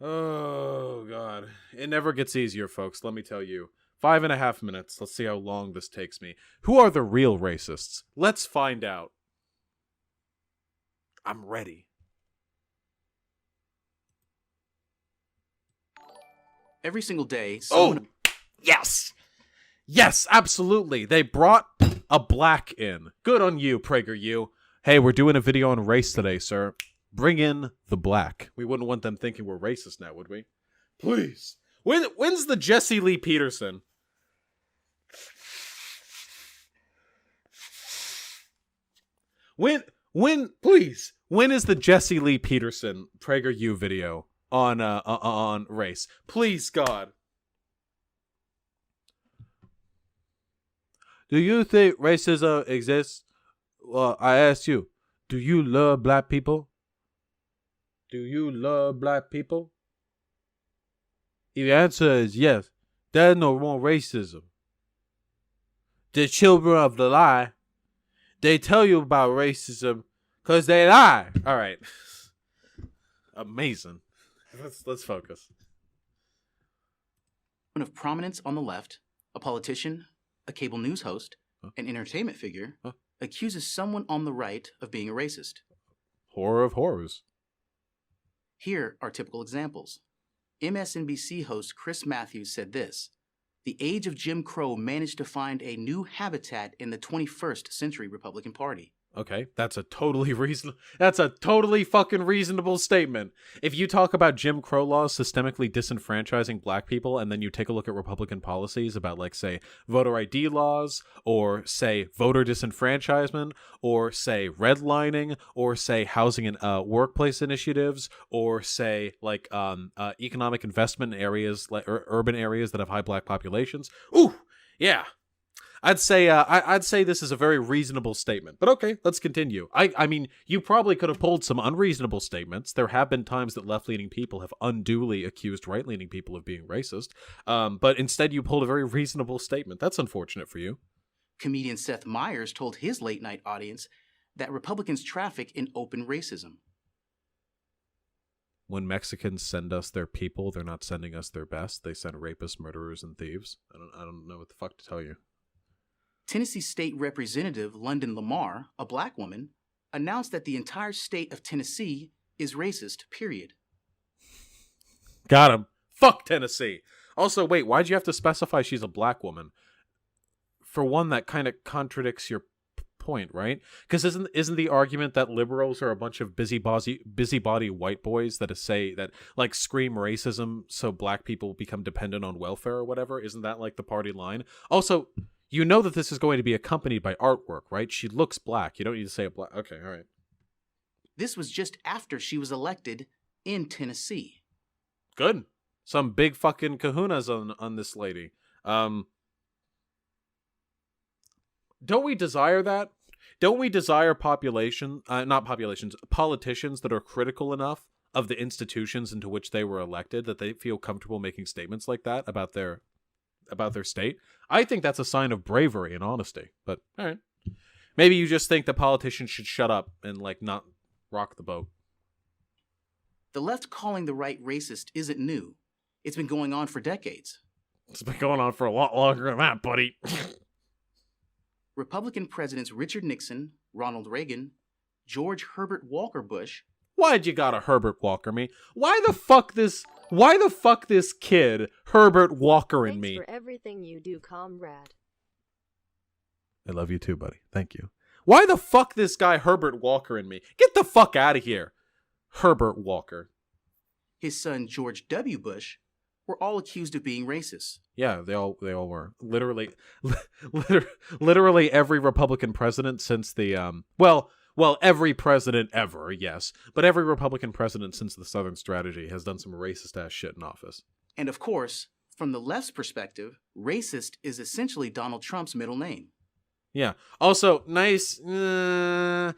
Oh, God. It never gets easier, folks, let me tell you. 5.5 minutes. Let's see how long this takes me. Who are the real racists? Let's find out. I'm ready. Every single day, someone... Oh! Yes! Yes, absolutely. They brought a black in. Good on you, PragerU. Hey, we're doing a video on race today, sir. Bring in the black. We wouldn't want them thinking we're racist now, would we? Please. When's the Jesse Lee Peterson? Please. When is the Jesse Lee Peterson PragerU video on race? Please, God. Do you think racism exists? Well, I ask you, do you love black people? Do you love black people? If the answer is yes, there's no more racism. The children of the lie, they tell you about racism because they lie. All right. Amazing. Let's focus. Of prominence on the left, a politician, a cable news host, an entertainment figure, accuses someone on the right of being a racist. Horror of horrors. Here are typical examples. MSNBC host Chris Matthews said this: "The age of Jim Crow managed to find a new habitat in the 21st century Republican Party." Okay, that's a totally fucking reasonable statement. If you talk about Jim Crow laws systemically disenfranchising black people, and then you take a look at Republican policies about, like, say, voter ID laws, or say voter disenfranchisement, or say redlining, or say housing and workplace initiatives, or say like economic investment in areas like urban areas that have high black populations. Ooh, yeah. I'd say this is a very reasonable statement, but okay, let's continue. I mean, you probably could have pulled some unreasonable statements. There have been times that left-leaning people have unduly accused right-leaning people of being racist, but instead you pulled a very reasonable statement. That's unfortunate for you. Comedian Seth Meyers told his late-night audience that Republicans traffic in open racism. When Mexicans send us their people, they're not sending us their best. They send rapists, murderers, and thieves. I don't know what the fuck to tell you. Tennessee State Representative London Lamar, a black woman, announced that the entire state of Tennessee is racist, period. Got him. Fuck Tennessee. Also, wait, why'd you have to specify she's a black woman? For one, that kind of contradicts your point, right? Because isn't the argument that liberals are a bunch of busybody white boys that say that, like, scream racism so black people become dependent on welfare or whatever? Isn't that like the party line? Also, you know that this is going to be accompanied by artwork, right? She looks black. You don't need to say a black. Okay, all right. This was just after she was elected in Tennessee. Good. Some big fucking kahunas on this lady. Don't we desire that? Don't we desire politicians that are critical enough of the institutions into which they were elected that they feel comfortable making statements like that about their state? I think that's a sign of bravery and honesty. But all right, maybe you just think the politicians should shut up and, like, not rock the boat. The left calling the right racist isn't new. It's been going on for decades. It's been going on for a lot longer than that, buddy. Republican presidents Richard Nixon, Ronald Reagan, George Herbert Walker Bush. Why'd you gotta Herbert Walker me? Why the fuck this kid Herbert Walker in me? Thanks for everything you do, comrade. I love you too, buddy. Thank you. Why the fuck this guy Herbert Walker in me? Get the fuck out of here. Herbert Walker. His son George W. Bush were all accused of being racist. Yeah, they all were. Literally every Republican president since the well, every president ever, yes. But every Republican president since the Southern Strategy has done some racist-ass shit in office. And of course, from the left's perspective, racist is essentially Donald Trump's middle name. Yeah. Also, nice. Donald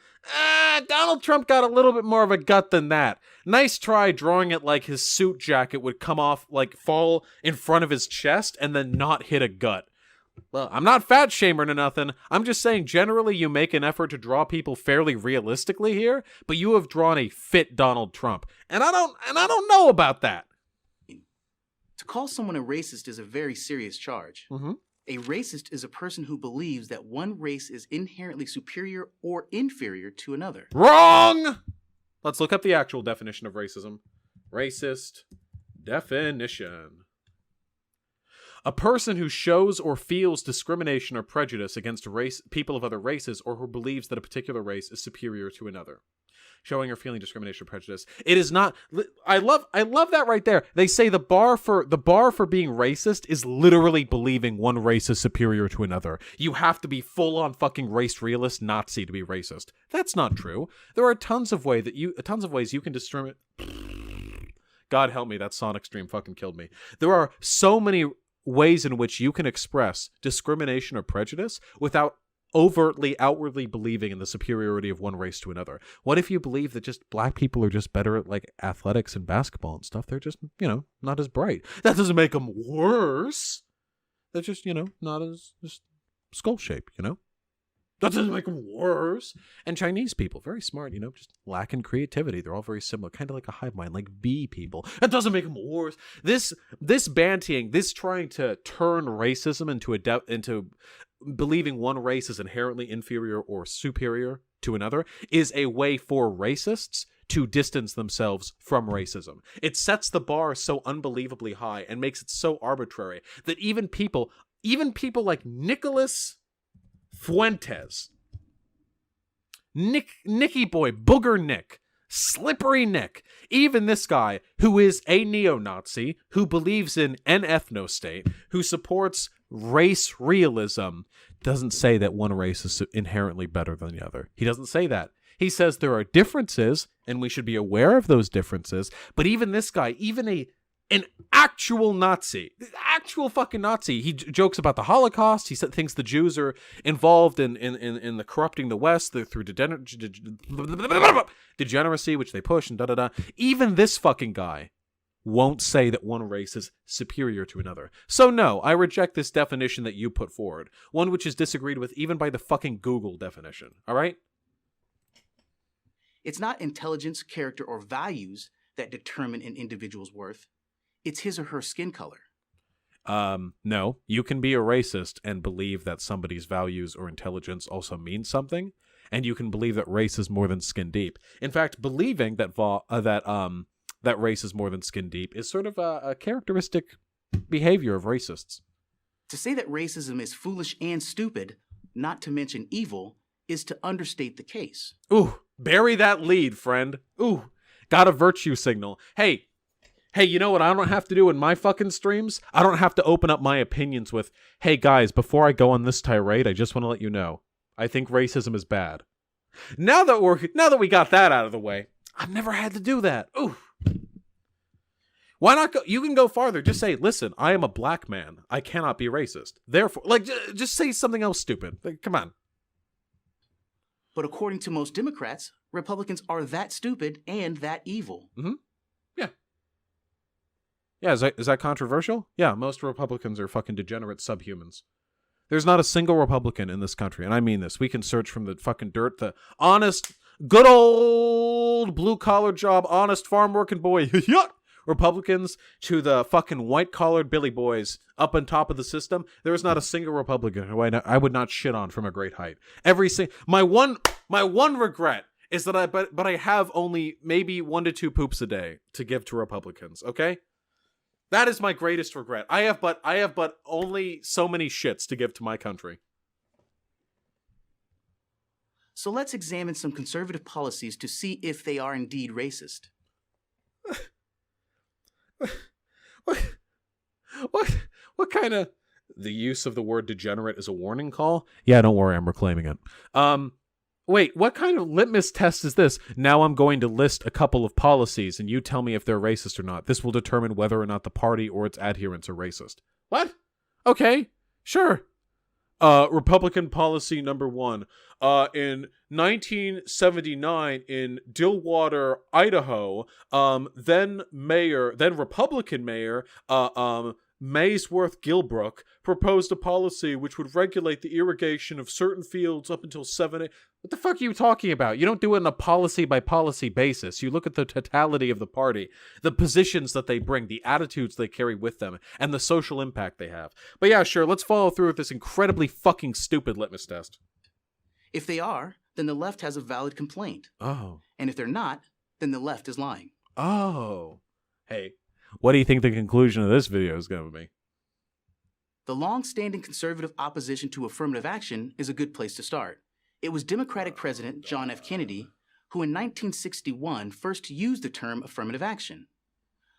Trump got a little bit more of a gut than that. Nice try drawing it like his suit jacket would come off, like, fall in front of his chest and then not hit a gut. Well, I'm not fat shaming or nothing. I'm just saying generally you make an effort to draw people fairly realistically here, but you have drawn a fit Donald Trump. And I don't know about that. call someone a racist is a very serious charge. Mm-hmm. A racist is a person who believes that one race is inherently superior or inferior to another. Wrong! Let's look up the actual definition of racism. Racist definition. A person who shows or feels discrimination or prejudice against people of other races, or who believes that a particular race is superior to another. Showing or feeling discrimination or prejudice. It is not. I love that right there. They say the bar for being racist is literally believing one race is superior to another. You have to be full on fucking race realist Nazi to be racist. That's not true. There are tons of ways you can discriminate. God help me, that Sonic stream fucking killed me. There are so many ways in which you can express discrimination or prejudice without outwardly believing in the superiority of one race to another. What if you believe that just black people are just better at like athletics and basketball and stuff? They're just, not as bright. That doesn't make them worse. They're just, not as just skull shape, That doesn't make them worse. And Chinese people, very smart, just lacking creativity. They're all very similar, kind of like a hive mind, like bee people. That doesn't make them worse. This bantying, this trying to turn racism into believing one race is inherently inferior or superior to another is a way for racists to distance themselves from racism. It sets the bar so unbelievably high and makes it so arbitrary that even people like Nicholas Fuentes, Nicky Boy, Booger Nick, Slippery Nick, even this guy who is a neo-Nazi, who believes in an ethno-state, who supports race realism, doesn't say that one race is inherently better than the other. He doesn't say that. He says there are differences, and we should be aware of those differences, but even this guy, even an actual Nazi, actual fucking Nazi. He jokes about the Holocaust. He thinks the Jews are involved in the corrupting the West through degeneracy, which they push, and da-da-da. Even this fucking guy won't say that one race is superior to another. So no, I reject this definition that you put forward, one which is disagreed with even by the fucking Google definition, all right? It's not intelligence, character, or values that determine an individual's worth. It's his or her skin color. No, you can be a racist and believe that somebody's values or intelligence also means something, and you can believe that race is more than skin deep. In fact, believing that race is more than skin deep is sort of a characteristic behavior of racists. To say that racism is foolish and stupid, not to mention evil, is to understate the case. Ooh, bury that lead, friend. Ooh, got a virtue signal. Hey, you know what I don't have to do in my fucking streams? I don't have to open up my opinions with, hey guys, before I go on this tirade, I just want to let you know, I think racism is bad. Now that we got that out of the way, I've never had to do that. Ooh. Why not go? You can go farther. Just say, listen, I am a black man. I cannot be racist. Therefore, just say something else stupid. Come on. But according to most Democrats, Republicans are that stupid and that evil. Mm-hmm. Yeah. Yeah, is that controversial? Yeah, most Republicans are fucking degenerate subhumans. There's not a single Republican in this country, and I mean this. We can search from the fucking dirt, the honest, good old blue-collar job, honest farm-working boy, Republicans, to the fucking white-collared Billy boys up on top of the system. There is not a single Republican who I would not shit on from a great height. My one regret is that I have only maybe 1 to 2 poops a day to give to Republicans, okay? That is my greatest regret. I have but only so many shits to give to my country. So let's examine some conservative policies to see if they are indeed racist. What kind of... The use of the word degenerate is a warning call? Yeah, don't worry, I'm reclaiming it. Wait, what kind of litmus test is this? Now I'm going to list a couple of policies, and you tell me if they're racist or not. This will determine whether or not the party or its adherents are racist. What? Okay, sure. Republican policy number 1. In 1979, in Dillwater, Idaho, then Republican mayor, Maysworth Gilbrook proposed a policy which would regulate the irrigation of certain fields up until 7 a.m. What the fuck are you talking about? You don't do it on a policy by policy basis. You look at the totality of the party, the positions that they bring, the attitudes they carry with them, and the social impact they have. But yeah, sure, let's follow through with this incredibly fucking stupid litmus test. If they are, then the left has a valid complaint. Oh. And if they're not, then the left is lying. Oh. Hey, what do you think the conclusion of this video is going to be? The long-standing conservative opposition to affirmative action is a good place to start. It was Democratic President John F. Kennedy who in 1961 first used the term affirmative action.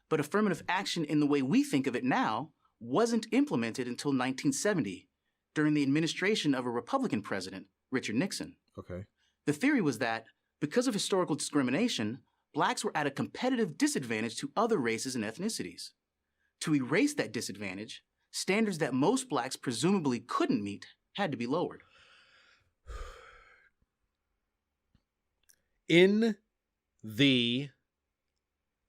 But affirmative action in the way we think of it now wasn't implemented until 1970, during the administration of a Republican president, Richard Nixon. Okay. The theory was that, because of historical discrimination, blacks were at a competitive disadvantage to other races and ethnicities. To erase that disadvantage, standards that most blacks presumably couldn't meet had to be lowered. In the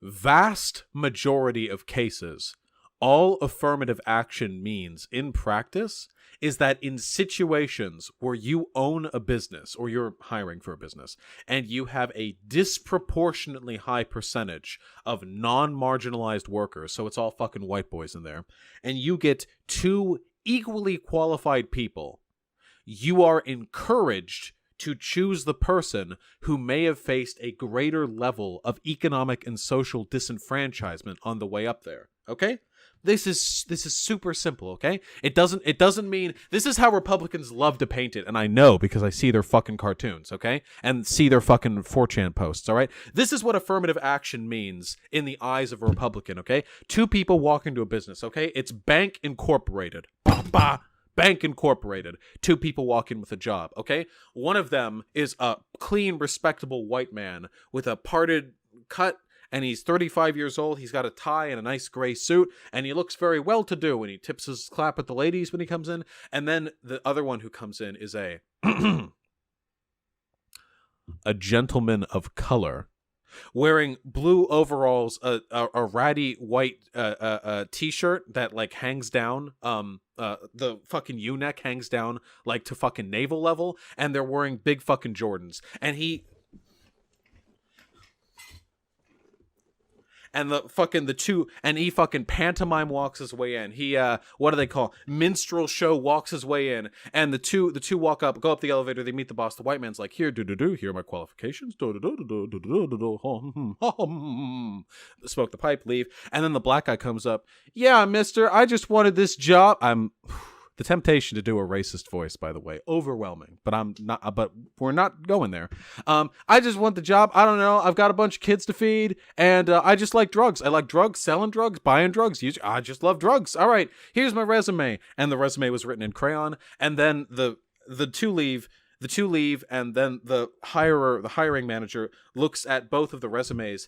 vast majority of cases, all affirmative action means in practice is that in situations where you own a business or you're hiring for a business and you have a disproportionately high percentage of non-marginalized workers, so it's all fucking white boys in there, and you get two equally qualified people, you are encouraged to choose the person who may have faced a greater level of economic and social disenfranchisement on the way up there. Okay? This is super simple, okay? It doesn't mean this is how Republicans love to paint it, and I know because I see their fucking cartoons, okay? And see their fucking 4chan posts, all right? This is what affirmative action means in the eyes of a Republican, okay? Two people walk into a business, okay? It's Bank Incorporated. Bah, bah. Bank Incorporated. Two people walk in with a job, okay? One of them is a clean, respectable white man with a parted cut, and he's 35 years old. He's got a tie and a nice gray suit, and he looks very well-to-do, and he tips his clap at the ladies when he comes in. And then the other one who comes in is a gentleman of color, wearing blue overalls, a ratty white t-shirt that like hangs down, the fucking U-neck hangs down like to fucking navel level, and they're wearing big fucking Jordans, and he fucking pantomime walks his way in. He what do they call minstrel show walks his way in, and the two go up the elevator. They meet the boss. The white man's like, here are my qualifications. Smoke the pipe, leave, and then the black guy comes up. Yeah, mister, I just wanted this job. The temptation to do a racist voice, by the way, overwhelming, but I'm not. But we're not going there. I just want the job. I don't know. I've got a bunch of kids to feed, and I just like drugs. I like drugs, selling drugs, buying drugs. I just love drugs. All right, here's my resume, and the resume was written in crayon. And then the two leave, and then the hiring manager looks at both of the resumes,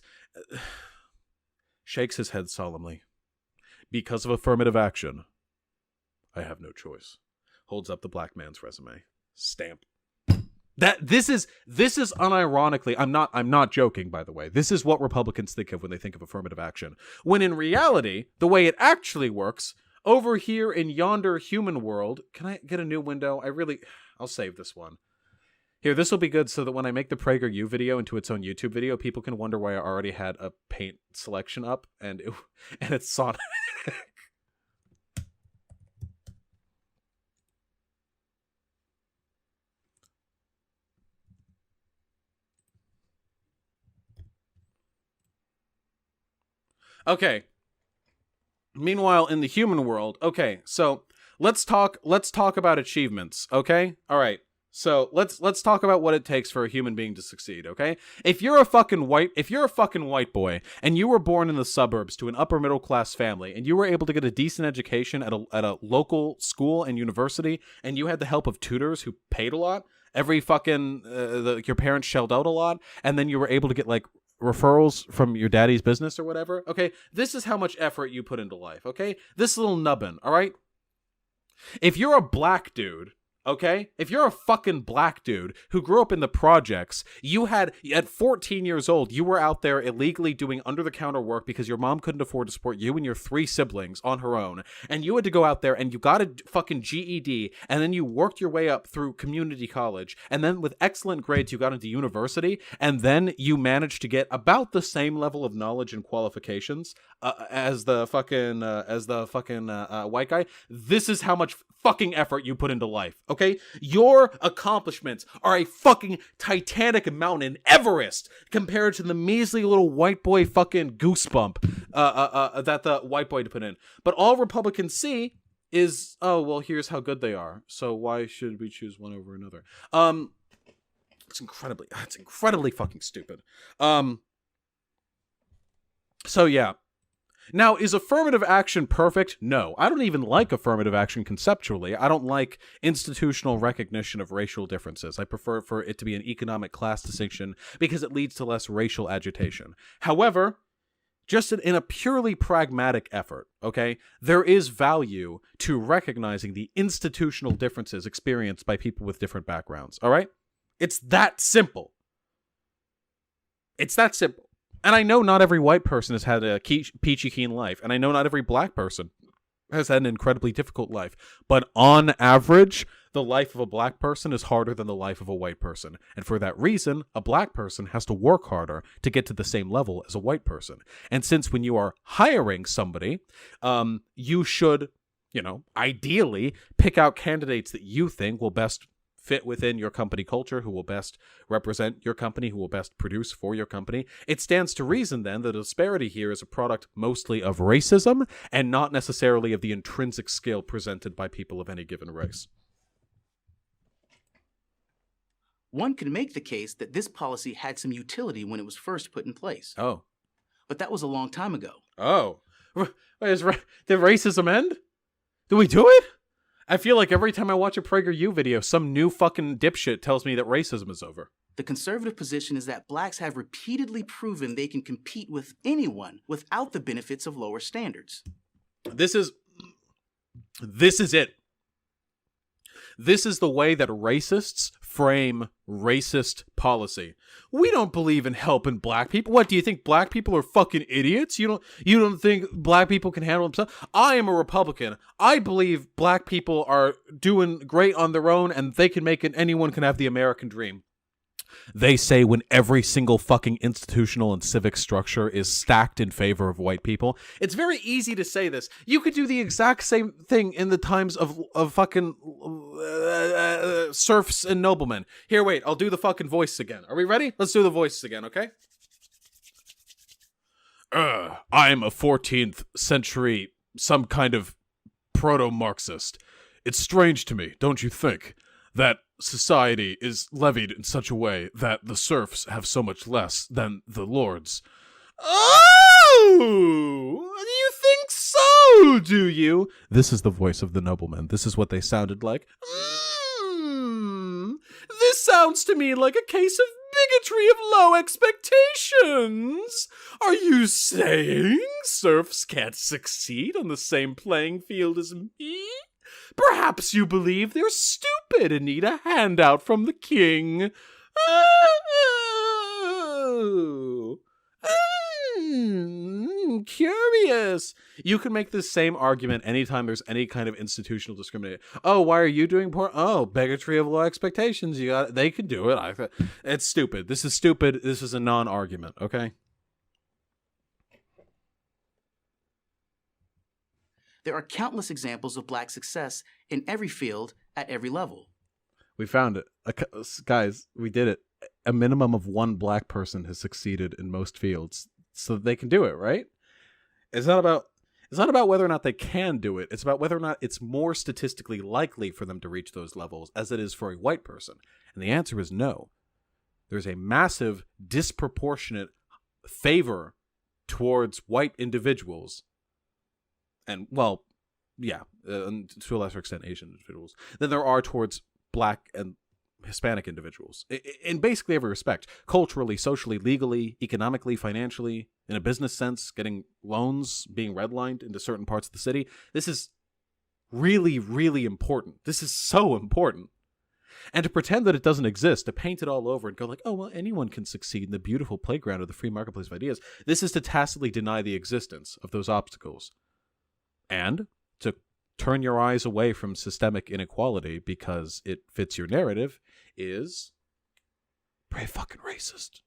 shakes his head solemnly. Because of affirmative action, I have no choice. Holds up the black man's resume. Stamp. This is unironically, I'm not joking, by the way. This is what Republicans think of when they think of affirmative action. When in reality, the way it actually works, over here in yonder human world, can I get a new window? I'll save this one. Here, this will be good so that when I make the PragerU video into its own YouTube video, people can wonder why I already had a paint selection up and it's Sonic. Okay. Meanwhile, in the human world, okay, so let's talk about achievements, okay? All right. So let's talk about what it takes for a human being to succeed, okay? If you're a fucking white boy and you were born in the suburbs to an upper middle class family and you were able to get a decent education at a local school and university, and you had the help of tutors who paid a lot, every fucking your parents shelled out a lot, and then you were able to get like referrals from your daddy's business or whatever, okay? This is how much effort you put into life, okay? This little nubbin, all right? If you're a black dude, Okay? If you're a fucking black dude who grew up in the projects, at 14 years old, you were out there illegally doing under-the-counter work because your mom couldn't afford to support you and your 3 siblings on her own, and you had to go out there and you got a fucking GED, and then you worked your way up through community college, and then with excellent grades you got into university, and then you managed to get about the same level of knowledge and qualifications as the fucking white guy. This is how much fucking effort you put into life. Okay, your accomplishments are a fucking Titanic mountain, Everest, compared to the measly little white boy fucking goosebump that the white boy put in. But all Republicans see is, oh well, here's how good they are. So why should we choose one over another? It's incredibly fucking stupid. So yeah. Now, is affirmative action perfect? No. I don't even like affirmative action conceptually. I don't like institutional recognition of racial differences. I prefer for it to be an economic class distinction because it leads to less racial agitation. However, just in a purely pragmatic effort, okay, there is value to recognizing the institutional differences experienced by people with different backgrounds, all right? It's that simple. It's that simple. And I know not every white person has had a peachy keen life, and I know not every black person has had an incredibly difficult life. But on average, the life of a black person is harder than the life of a white person. And for that reason, a black person has to work harder to get to the same level as a white person. And since when you are hiring somebody, you should, ideally pick out candidates that you think will best fit within your company culture, who will best represent your company, who will best produce for your company. It stands to reason then that the disparity here is a product mostly of racism and not necessarily of the intrinsic skill presented by people of any given race. One could make the case that this policy had some utility when it was first put in place. Oh. But that was a long time ago. Oh. Did racism end? Did we do it? I feel like every time I watch a PragerU video, some new fucking dipshit tells me that racism is over. The conservative position is that blacks have repeatedly proven they can compete with anyone without the benefits of lower standards. This is it. This is the way that racists frame racist policy. We don't believe in helping black people. What, do you think black people are fucking idiots? You don't think black people can handle themselves? I am a Republican. I believe black people are doing great on their own and they can make it, anyone can have the American dream. They say when every single fucking institutional and civic structure is stacked in favor of white people. It's very easy to say this. You could do the exact same thing in the times of fucking serfs and noblemen. Here, wait, I'll do the fucking voice again. Are we ready? Let's do the voice again, okay? I'm a 14th century, some kind of proto-Marxist. It's strange to me, don't you think, that society is levied in such a way that the serfs have so much less than the lords. Oh! You think so, do you? This is the voice of the nobleman. This is what they sounded like. This sounds to me like a case of bigotry of low expectations. Are you saying serfs can't succeed on the same playing field as me? Perhaps you believe they're stupid and need a handout from the king. Oh. Curious. You can make this same argument anytime there's any kind of institutional discrimination. Oh, why are you doing poor? Oh, bigotry of low expectations. They can do it. It's stupid. This is stupid. This is a non-argument, okay? There are countless examples of black success in every field at every level. We found it. Guys, we did it. A minimum of one black person has succeeded in most fields, so they can do it, right? It's not about whether or not they can do it. It's about whether or not it's more statistically likely for them to reach those levels as it is for a white person. And the answer is no. There's a massive disproportionate favor towards white individuals. And, well, yeah, to a lesser extent, Asian individuals, than there are towards black and Hispanic individuals. In basically every respect. Culturally, socially, legally, economically, financially, in a business sense, getting loans, being redlined into certain parts of the city. This is really, really important. This is so important. And to pretend that it doesn't exist, to paint it all over and go like, oh, well, anyone can succeed in the beautiful playground of the free marketplace of ideas. This is to tacitly deny the existence of those obstacles. And to turn your eyes away from systemic inequality because it fits your narrative is pretty fucking racist.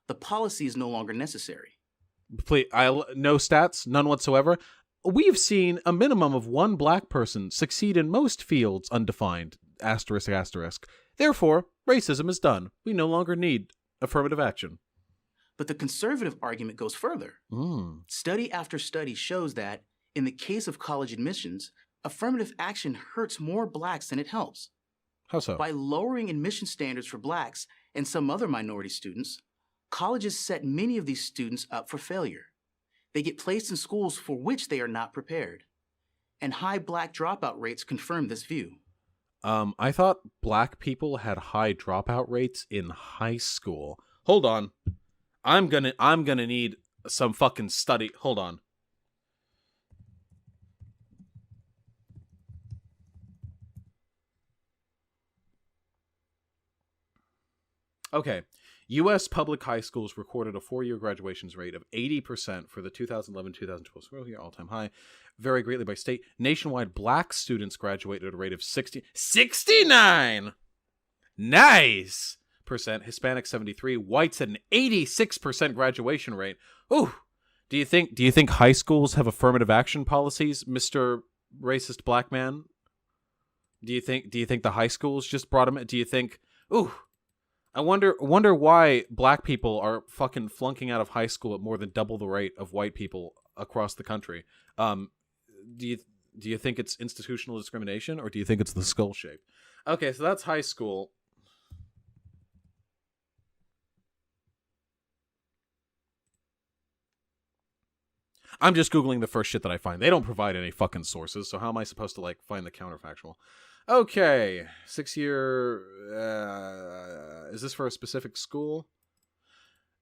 The policy is no longer necessary. Please, no stats, none whatsoever. We've seen a minimum of one black person succeed in most fields undefined, asterisk, asterisk. Therefore, racism is done. We no longer need affirmative action. But the conservative argument goes further. Study after study shows that, in the case of college admissions, affirmative action hurts more blacks than it helps. How so? By lowering admission standards for blacks and some other minority students, colleges set many of these students up for failure. They get placed in schools for which they are not prepared. And high black dropout rates confirm this view. I thought black people had high dropout rates in high school. Hold on. I'm gonna need some fucking study. Hold on. Okay. U.S. public high schools recorded a 4-year graduations rate of 80% for the 2011-2012 school year, all-time high, vary greatly by state. Nationwide, black students graduated at a rate of 69! Nice! %, Hispanic 73, whites at an 86% graduation rate. Ooh! Do you think high schools have affirmative action policies, Mr. Racist Black Man? Do you think the high schools just brought them? Do you think? Ooh! I wonder why black people are fucking flunking out of high school at more than double the rate of white people across the country. Do you think it's institutional discrimination, or do you think it's the skull shape? Okay, so that's high school. I'm just Googling the first shit that I find. They don't provide any fucking sources, so how am I supposed to, like, find the counterfactual? Okay, 6-year... is this for a specific school?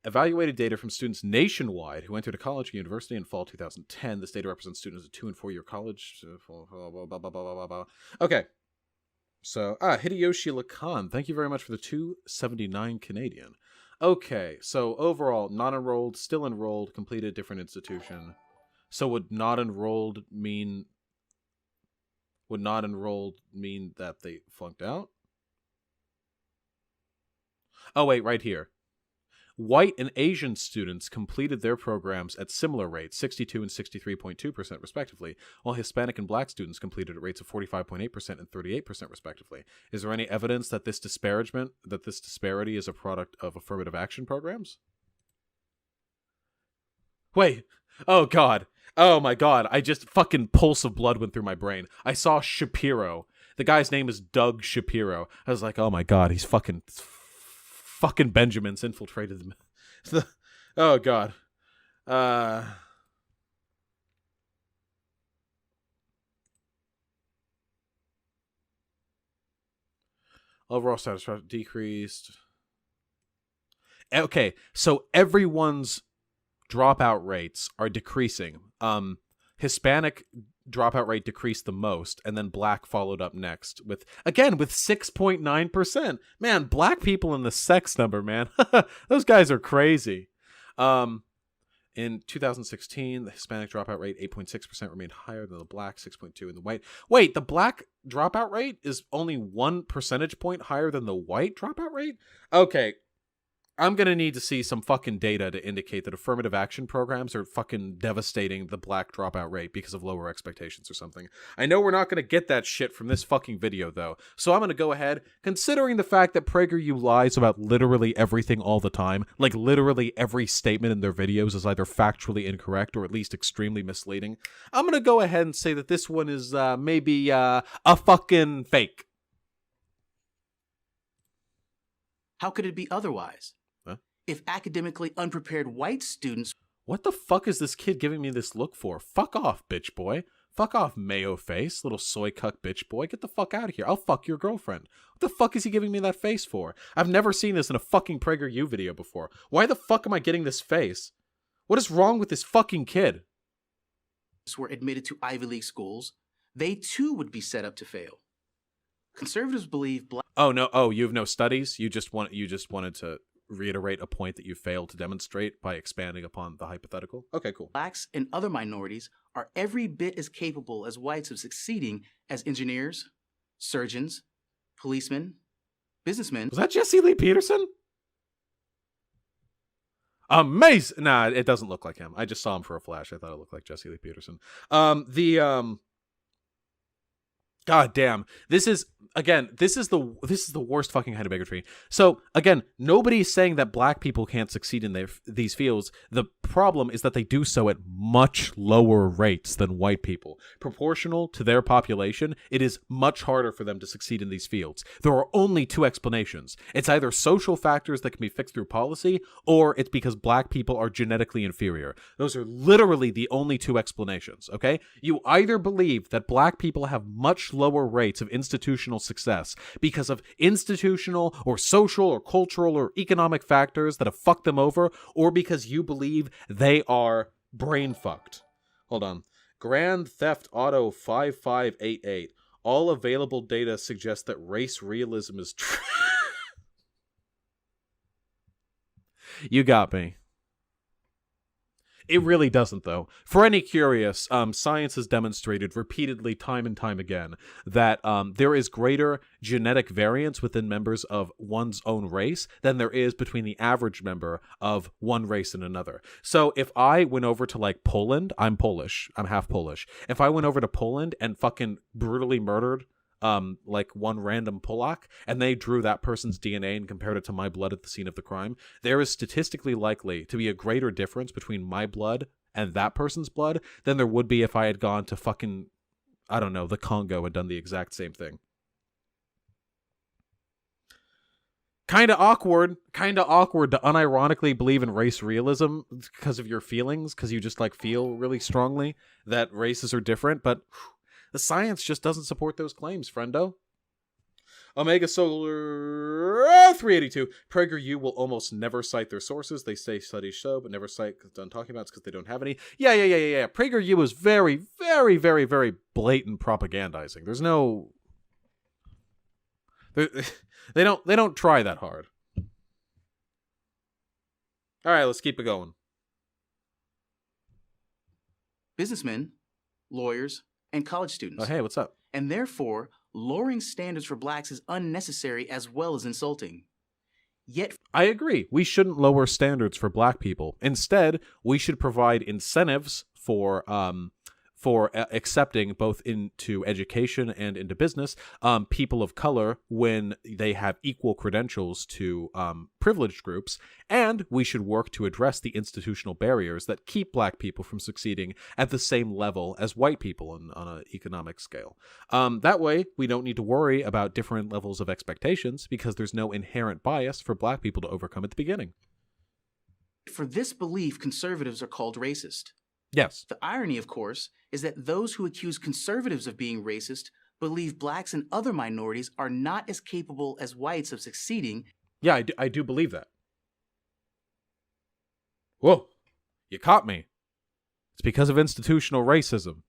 Evaluated data from students nationwide who entered a college or university in fall 2010. This data represents students at 2- and 4-year college. Okay. So, Hideyoshi Lacan. Thank you very much for the $2.79 Canadian. Okay, so overall, not enrolled, still enrolled, completed different institution. So would not enrolled mean that they flunked out? Oh wait, right here. White and Asian students completed their programs at similar rates, 62 and 63.2% respectively, while Hispanic and black students completed at rates of 45.8% and 38% respectively. Is there any evidence that this disparity is a product of affirmative action programs? Wait. Oh god. Oh my god. I just fucking pulse of blood went through my brain. I saw Shapiro. The guy's name is Doug Shapiro. I was like, oh my god, he's fucking Benjamin's infiltrated them. Oh god. Overall satisfaction decreased. Okay, so everyone's dropout rates are decreasing. Hispanic dropout rate decreased the most, and then black followed up next with 6.9%. Man, black people in the sex number, man. Those guys are crazy. In 2016, the Hispanic dropout rate 8.6% remained higher than the black, 6.2% in the white. Wait, the black dropout rate is only 1 percentage point higher than the white dropout rate? Okay. I'm going to need to see some fucking data to indicate that affirmative action programs are fucking devastating the black dropout rate because of lower expectations or something. I know we're not going to get that shit from this fucking video, though. So I'm going to go ahead, considering the fact that PragerU lies about literally everything all the time, like literally every statement in their videos is either factually incorrect or at least extremely misleading, I'm going to go ahead and say that this one is maybe a fucking fake. How could it be otherwise? If academically unprepared white students... What the fuck is this kid giving me this look for? Fuck off, bitch boy. Fuck off, mayo face, little soy cuck bitch boy. Get the fuck out of here. I'll fuck your girlfriend. What the fuck is he giving me that face for? I've never seen this in a fucking PragerU video before. Why the fuck am I getting this face? What is wrong with this fucking kid? ...were admitted to Ivy League schools, they too would be set up to fail. Conservatives believe Oh no! Oh, you have no studies. You just wanted to reiterate a point that you failed to demonstrate by expanding upon the hypothetical. Okay, cool. blacks and other minorities are every bit as capable as whites of succeeding as engineers, surgeons, policemen, businessmen. Was that Jesse Lee Peterson? Amazing. Nah, it doesn't look like him. I just saw him for a flash. I thought it looked like Jesse Lee Peterson. God damn. This is the worst fucking kind of bigotry. So again, nobody's saying that black people can't succeed in these fields. The problem is that they do so at much lower rates than white people. Proportional to their population, it is much harder for them to succeed in these fields. There are only two explanations. It's either social factors that can be fixed through policy, or it's because black people are genetically inferior. Those are literally the only two explanations, okay? You either believe that black people have much lower rates of institutional success because of institutional or social or cultural or economic factors that have fucked them over, or because you believe they are brain fucked. Hold on. Grand Theft Auto 5588. All available data suggests that race realism is true. You got me. It really doesn't, though. For any curious, science has demonstrated repeatedly, time and time again, that there is greater genetic variance within members of one's own race than there is between the average member of one race and another. So if I went over to, like, Poland, I'm Polish. I'm half Polish. If I went over to Poland and fucking brutally murdered like one random Polak, and they drew that person's DNA and compared it to my blood at the scene of the crime, there is statistically likely to be a greater difference between my blood and that person's blood than there would be if I had gone to fucking, I don't know, the Congo and done the exact same thing. Kind of awkward to unironically believe in race realism because of your feelings, because you just like feel really strongly that races are different, but the science just doesn't support those claims, friendo. Omega Solar 382. PragerU will almost never cite their sources. They say studies show, but never cite done talking about it because they don't have any. Yeah. PragerU is very, very, very, very blatant propagandizing. There's no... They don't try that hard. All right, let's keep it going. Businessmen, lawyers, and college students. Oh, hey, what's up? And therefore, lowering standards for blacks is unnecessary as well as insulting. Yet, I agree. We shouldn't lower standards for black people. Instead, we should provide incentives for accepting both into education and into business people of color when they have equal credentials to privileged groups, and we should work to address the institutional barriers that keep black people from succeeding at the same level as white people on an economic scale. That way, we don't need to worry about different levels of expectations because there's no inherent bias for black people to overcome at the beginning. for this belief, conservatives are called racist. Yes. The irony, of course, is that those who accuse conservatives of being racist believe blacks and other minorities are not as capable as whites of succeeding. Yeah, I do believe that. Whoa, you caught me. It's because of institutional racism.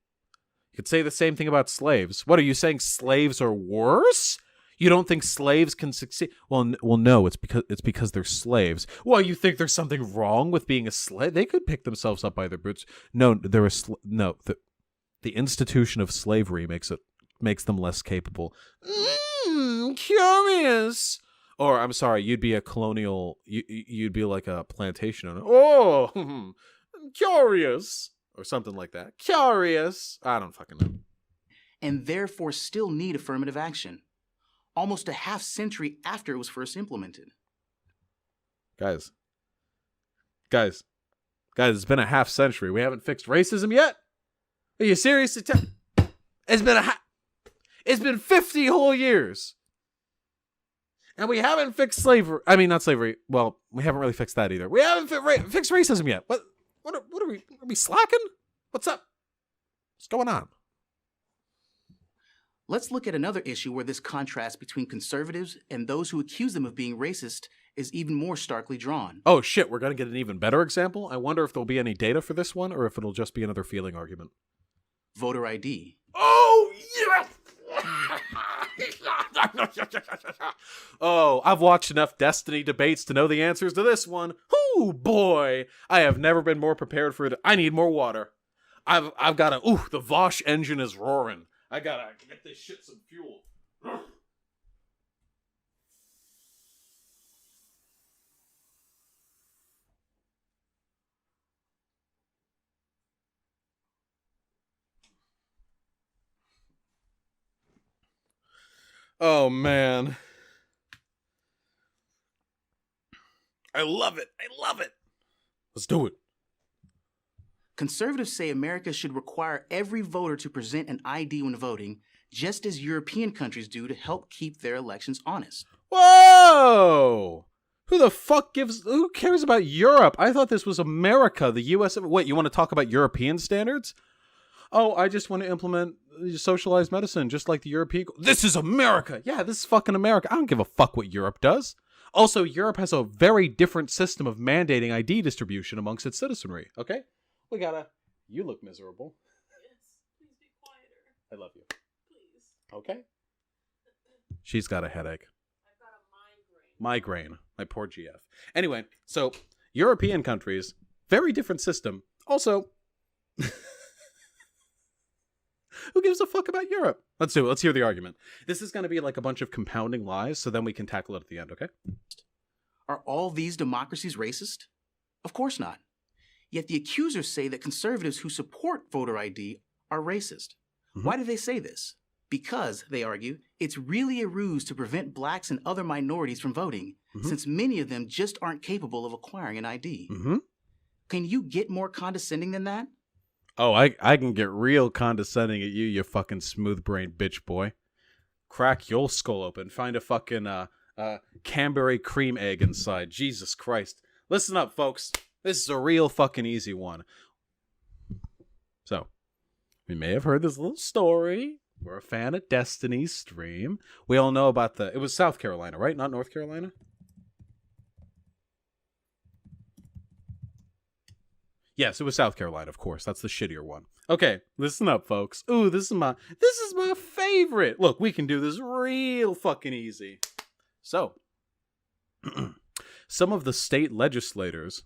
You could say the same thing about slaves. What, are you saying slaves are worse? You don't think slaves can succeed? Well, no, it's because they're slaves. Well, you think there's something wrong with being a slave? They could pick themselves up by their boots. No, the institution of slavery makes them less capable. Curious. Or I'm sorry, you'd be a colonial. You'd be like a plantation owner. Oh, curious, or something like that. Curious. I don't fucking know. And therefore still need affirmative action, almost a half century after it was first implemented. Guys, it's been a half century. We haven't fixed racism yet? Are you serious? It's been 50 whole years. And we haven't fixed slavery. I mean, not slavery. Well, we haven't really fixed that either. We haven't fixed racism yet. What are we slacking? What's up? What's going on? Let's look at another issue where this contrast between conservatives and those who accuse them of being racist is even more starkly drawn. Oh shit, we're going to get an even better example? I wonder if there'll be any data for this one or if it'll just be another feeling argument. Voter ID. Oh, yes! Oh, I've watched enough Destiny debates to know the answers to this one. Ooh, boy. I have never been more prepared for it. I need more water. I've got to... Ooh, the Vosh engine is roaring. I gotta get this shit some fuel. Oh, man. I love it. I love it. Let's do it. Conservatives say America should require every voter to present an ID when voting, just as European countries do to help keep their elections honest. Whoa! Who cares about Europe? I thought this was America, the US. Wait, you want to talk about European standards? Oh, I just want to implement socialized medicine just like the European. This is America! Yeah, this is fucking America. I don't give a fuck what Europe does. Also, Europe has a very different system of mandating ID distribution amongst its citizenry, okay? You look miserable. Yes, please be quieter. I love you. Please. Okay? She's got a headache. I've got a migraine. Migraine. My poor GF. Anyway, so European countries, very different system. Also, who gives a fuck about Europe? Let's do it. Let's hear the argument. This is going to be like a bunch of compounding lies, so then we can tackle it at the end, okay? Are all these democracies racist? Of course not. Yet the accusers say that conservatives who support voter ID are racist. Mm-hmm. Why do they say this? Because, they argue, it's really a ruse to prevent blacks and other minorities from voting, since many of them just aren't capable of acquiring an ID. Mm-hmm. Can you get more condescending than that? Oh, I can get real condescending at you, you fucking smooth-brained bitch boy. Crack your skull open. Find a fucking Canberry cream egg inside. Jesus Christ. Listen up, folks. This is a real fucking easy one. So, we may have heard this little story. We're a fan of Destiny's stream. We all know about it was South Carolina, right? Not North Carolina? Yes, it was South Carolina, of course. That's the shittier one. Okay, listen up, folks. Ooh, this is my favorite. Look, we can do this real fucking easy. So, some of the state legislators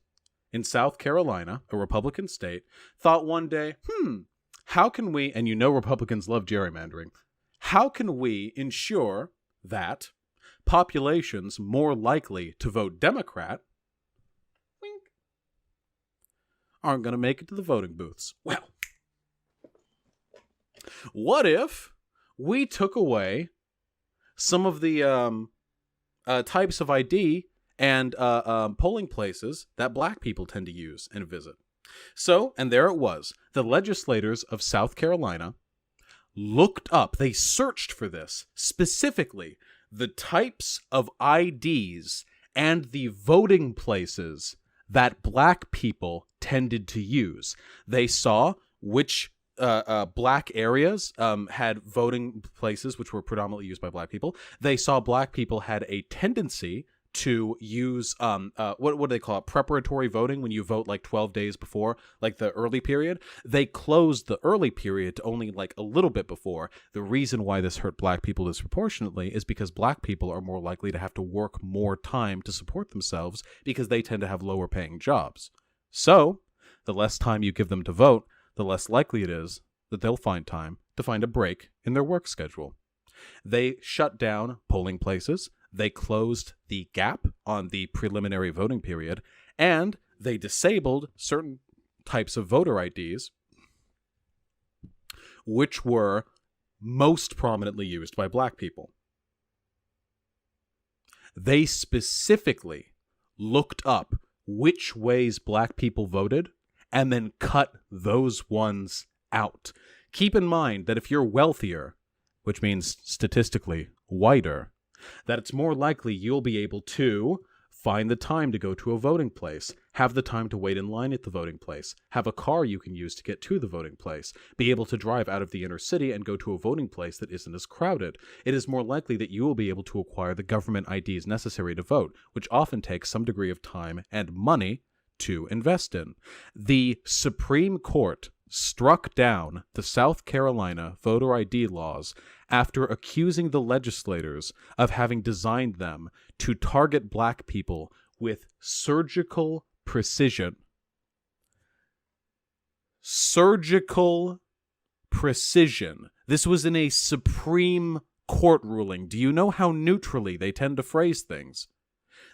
in South Carolina, a Republican state, thought one day, how can we, and you know Republicans love gerrymandering, how can we ensure that populations more likely to vote Democrat aren't going to make it to the voting booths? Well, what if we took away some of the types of ID and polling places that black people tend to use and visit? So, and there it was. The legislators of South Carolina looked up, they searched for this, specifically the types of IDs and the voting places that black people tended to use. They saw which black areas had voting places which were predominantly used by black people. They saw black people had a tendency to use what do they call it, preparatory voting, when you vote like 12 days before, like the early period. They closed the early period to only like a little bit before. The reason why this hurt black people disproportionately is because black people are more likely to have to work more time to support themselves because they tend to have lower paying jobs. So the less time you give them to vote, the less likely it is that they'll find time to find a break in their work schedule. They shut down polling places. They closed the gap on the preliminary voting period, and they disabled certain types of voter IDs, which were most prominently used by black people. They specifically looked up which ways black people voted and then cut those ones out. Keep in mind that if you're wealthier, which means statistically whiter, that it's more likely you'll be able to find the time to go to a voting place, have the time to wait in line at the voting place, have a car you can use to get to the voting place, be able to drive out of the inner city and go to a voting place that isn't as crowded. It is more likely that you will be able to acquire the government IDs necessary to vote, which often takes some degree of time and money to invest in. The Supreme Court struck down the South Carolina voter ID laws after accusing the legislators of having designed them to target black people with surgical precision. Surgical precision. This was in a Supreme Court ruling. Do you know how neutrally they tend to phrase things?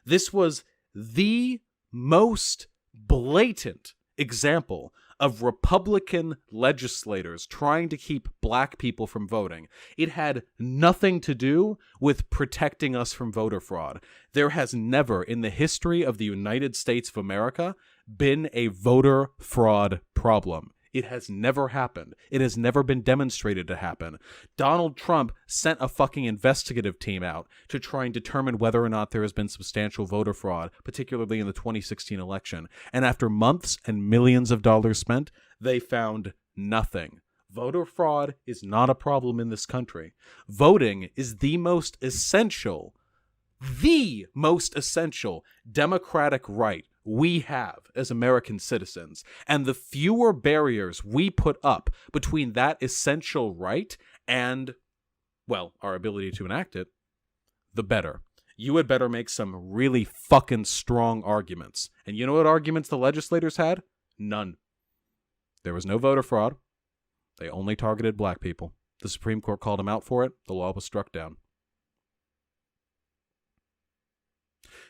This was the most blatant example of Republican legislators trying to keep black people from voting. It had nothing to do with protecting us from voter fraud. There has never in the history of the United States of America been a voter fraud problem. It has never happened. It has never been demonstrated to happen. Donald Trump sent a fucking investigative team out to try and determine whether or not there has been substantial voter fraud, particularly in the 2016 election. And after months and millions of dollars spent, they found nothing. Voter fraud is not a problem in this country. Voting is the most essential democratic right we have as American citizens, and the fewer barriers we put up between that essential right and, well, our ability to enact it, the better. You had better make some really fucking strong arguments. And you know what arguments the legislators had? None. There was no voter fraud. They only targeted black people. The Supreme Court called them out for it. The law was struck down.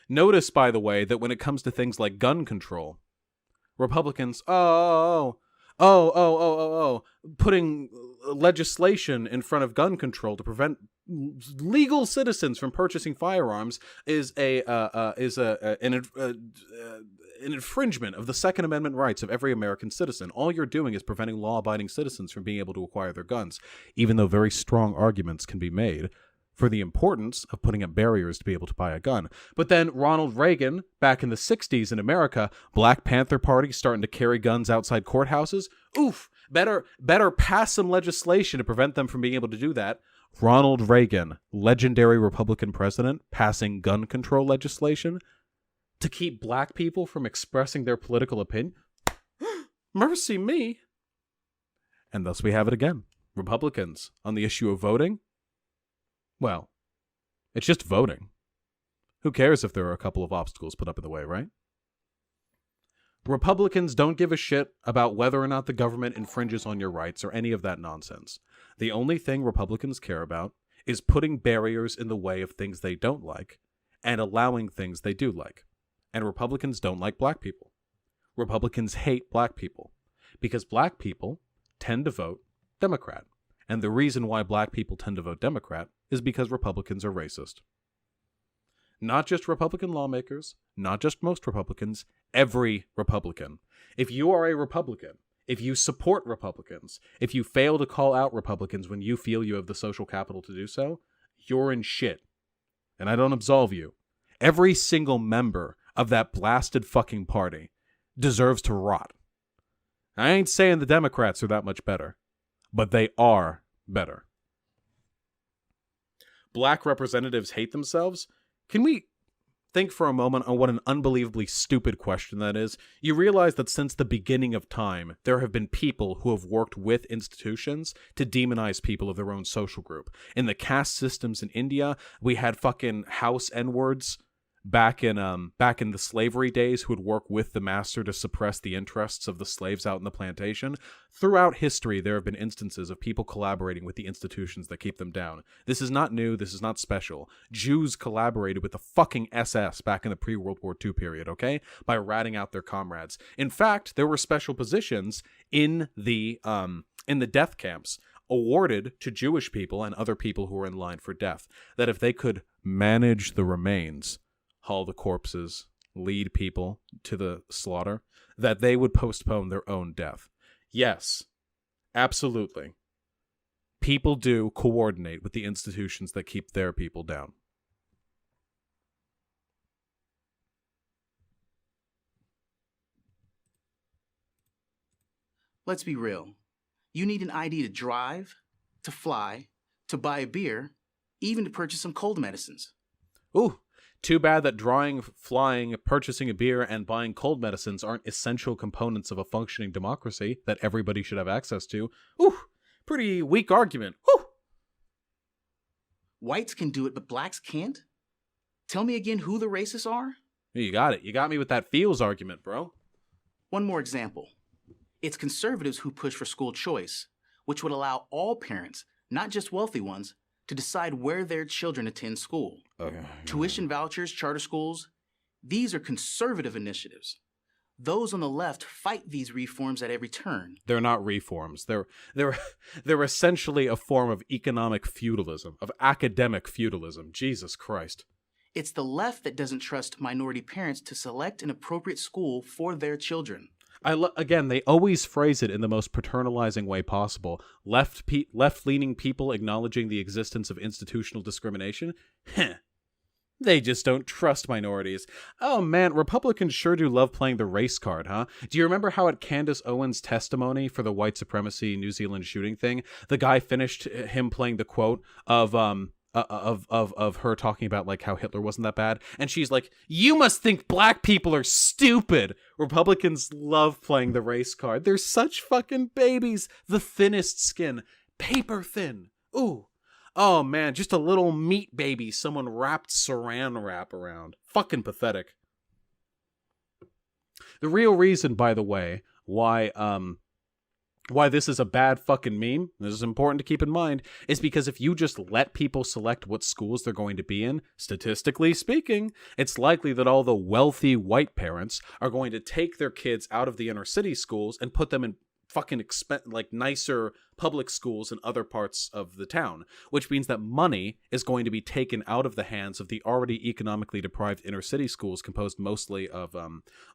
Notice, by the way, that when it comes to things like gun control, Republicans, putting legislation in front of gun control to prevent legal citizens from purchasing firearms is an infringement of the Second Amendment rights of every American citizen. All you're doing is preventing law-abiding citizens from being able to acquire their guns, even though very strong arguments can be made for the importance of putting up barriers to be able to buy a gun. But then Ronald Reagan, back in the 60s in America, Black Panther Party starting to carry guns outside courthouses. Oof, better pass some legislation to prevent them from being able to do that. Ronald Reagan, legendary Republican president, passing gun control legislation to keep black people from expressing their political opinion. Mercy me. And thus we have it again. Republicans on the issue of voting. Well, it's just voting. Who cares if there are a couple of obstacles put up in the way, right? Republicans don't give a shit about whether or not the government infringes on your rights or any of that nonsense. The only thing Republicans care about is putting barriers in the way of things they don't like and allowing things they do like. And Republicans don't like black people. Republicans hate black people because black people tend to vote Democrat. And the reason why black people tend to vote Democrat is because Republicans are racist. Not just Republican lawmakers, not just most Republicans, every Republican. If you are a Republican, if you support Republicans, if you fail to call out Republicans when you feel you have the social capital to do so, you're in shit. And I don't absolve you. Every single member of that blasted fucking party deserves to rot. I ain't saying the Democrats are that much better, but they are better. Black representatives hate themselves? Can we think for a moment on what an unbelievably stupid question that is? You realize that since the beginning of time, there have been people who have worked with institutions to demonize people of their own social group. In the caste systems in India, we had fucking house N-words back in the slavery days who would work with the master to suppress the interests of the slaves out in the plantation. Throughout history, there have been instances of people collaborating with the institutions that keep them down. This is not new. This is not special. Jews collaborated with the fucking SS back in the pre-World War II period, okay? By ratting out their comrades. In fact, there were special positions in the death camps awarded to Jewish people and other people who were in line for death, that if they could manage the remains, haul the corpses, lead people to the slaughter, that they would postpone their own death. Yes, absolutely. People do coordinate with the institutions that keep their people down. Let's be real. You need an ID to drive, to fly, to buy a beer, even to purchase some cold medicines. Ooh, Too bad that drawing, flying, purchasing a beer, and buying cold medicines aren't essential components of a functioning democracy that everybody should have access to. Ooh, pretty weak argument. Whew. Whites can do it, but blacks can't? Tell me again who the racists are? You got it. You got me with that feels argument, bro. One more example. It's conservatives who push for school choice, which would allow all parents, not just wealthy ones, to decide where their children attend school. Tuition vouchers, charter schools, these are conservative initiatives. Those on the left fight these reforms at every turn. They're not reforms. They're essentially a form of economic feudalism, of academic feudalism. Jesus Christ. It's the left that doesn't trust minority parents to select an appropriate school for their children. Again, they always phrase it in the most paternalizing way possible. Left-leaning people acknowledging the existence of institutional discrimination? Heh. They just don't trust minorities. Oh man, Republicans sure do love playing the race card, huh? Do you remember how at Candace Owens' testimony for the white supremacy New Zealand shooting thing, the guy finished him playing the quote of her talking about like how Hitler wasn't that bad, and she's like, "You must think black people are stupid." Republicans love playing the race card. They're such fucking babies. The thinnest skin, paper thin. Ooh. Oh man, just a little meat baby someone wrapped saran wrap around. Fucking pathetic. The real reason, by the way, why this is a bad fucking meme, this is important to keep in mind, is because if you just let people select what schools they're going to be in, statistically speaking, it's likely that all the wealthy white parents are going to take their kids out of the inner city schools and put them in fucking nicer public schools in other parts of the town, which means that money is going to be taken out of the hands of the already economically deprived inner city schools composed mostly of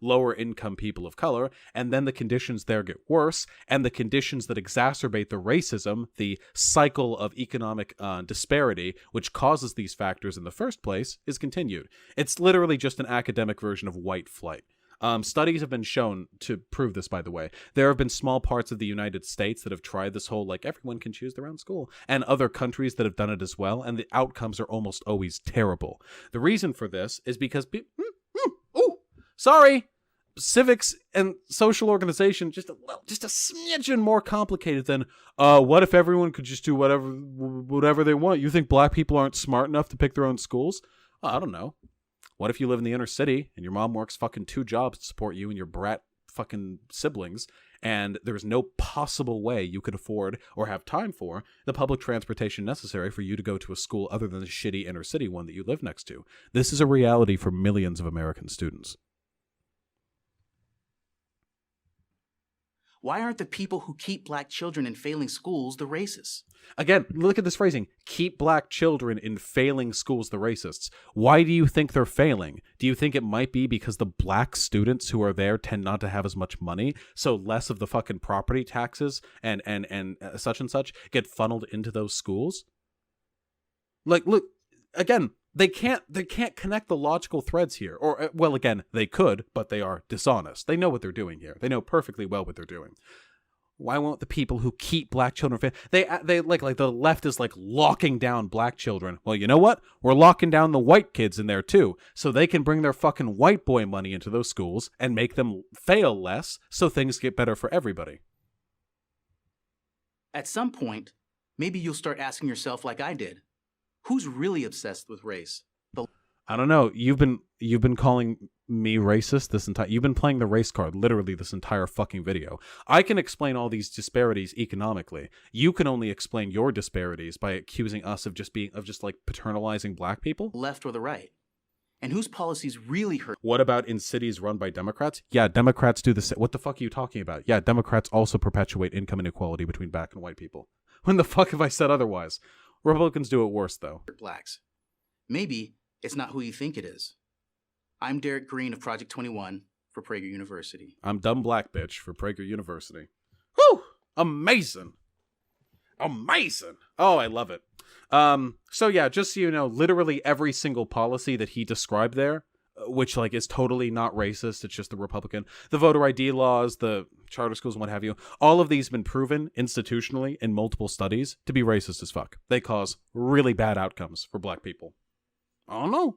lower income people of color, and then the conditions there get worse, and the conditions that exacerbate the racism, the cycle of economic disparity, which causes these factors in the first place, is continued. It's literally just an academic version of white flight. Studies have been shown to prove this, by the way. There have been small parts of the United States that have tried this whole, like, everyone can choose their own school, and other countries that have done it as well, and the outcomes are almost always terrible. The reason for this is because, civics and social organization just a smidgen more complicated than, what if everyone could just do whatever they want? You think black people aren't smart enough to pick their own schools? Well, I don't know. What if you live in the inner city and your mom works fucking 2 jobs to support you and your brat fucking siblings, and there's no possible way you could afford or have time for the public transportation necessary for you to go to a school other than the shitty inner city one that you live next to? This is a reality for millions of American students. Why aren't the people who keep black children in failing schools the racists? Again, look at this phrasing. Keep black children in failing schools the racists. Why do you think they're failing? Do you think it might be because the black students who are there tend not to have as much money, so less of the fucking property taxes and such get funneled into those schools? Like, look, again, they can't connect the logical threads here. Or, well, again, they could, but they are dishonest. They know what they're doing here. They know perfectly well what they're doing. Why won't the people who keep black children they like the left is like locking down black children? Well, you know what? We're locking down the white kids in there too, so they can bring their fucking white boy money into those schools and make them fail less, so things get better for everybody. At some point, maybe you'll start asking yourself like I did. Who's really obsessed with race? I don't know. You've been calling me racist you've been playing the race card literally this entire fucking video. I can explain all these disparities economically. You can only explain your disparities by accusing us of just like paternalizing black people. Left or the right? And whose policies really hurt? What about in cities run by Democrats? Yeah, Democrats do the same. What the fuck are you talking about? Yeah, Democrats also perpetuate income inequality between black and white people. When the fuck have I said otherwise? Republicans do it worse, though. Blacks. Maybe it's not who you think it is. I'm Derek Green of Project 21 for Prager University. I'm dumb black bitch for Prager University. Whew! Amazing! Amazing! Oh, I love it. So yeah, just so you know, literally every single policy that he described there, which like is totally not racist, it's just the Republican, the voter ID laws, the charter schools and what have you, all of these have been proven institutionally in multiple studies to be racist as fuck. They cause really bad outcomes for black people. I don't know.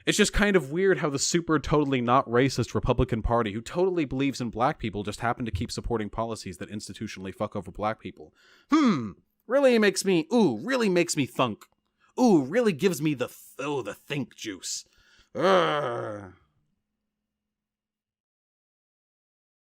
It's just kind of weird how the super totally not racist Republican Party, who totally believes in black people, just happen to keep supporting policies that institutionally fuck over black people. Really makes me thunk. Really gives me the think juice. Ugh.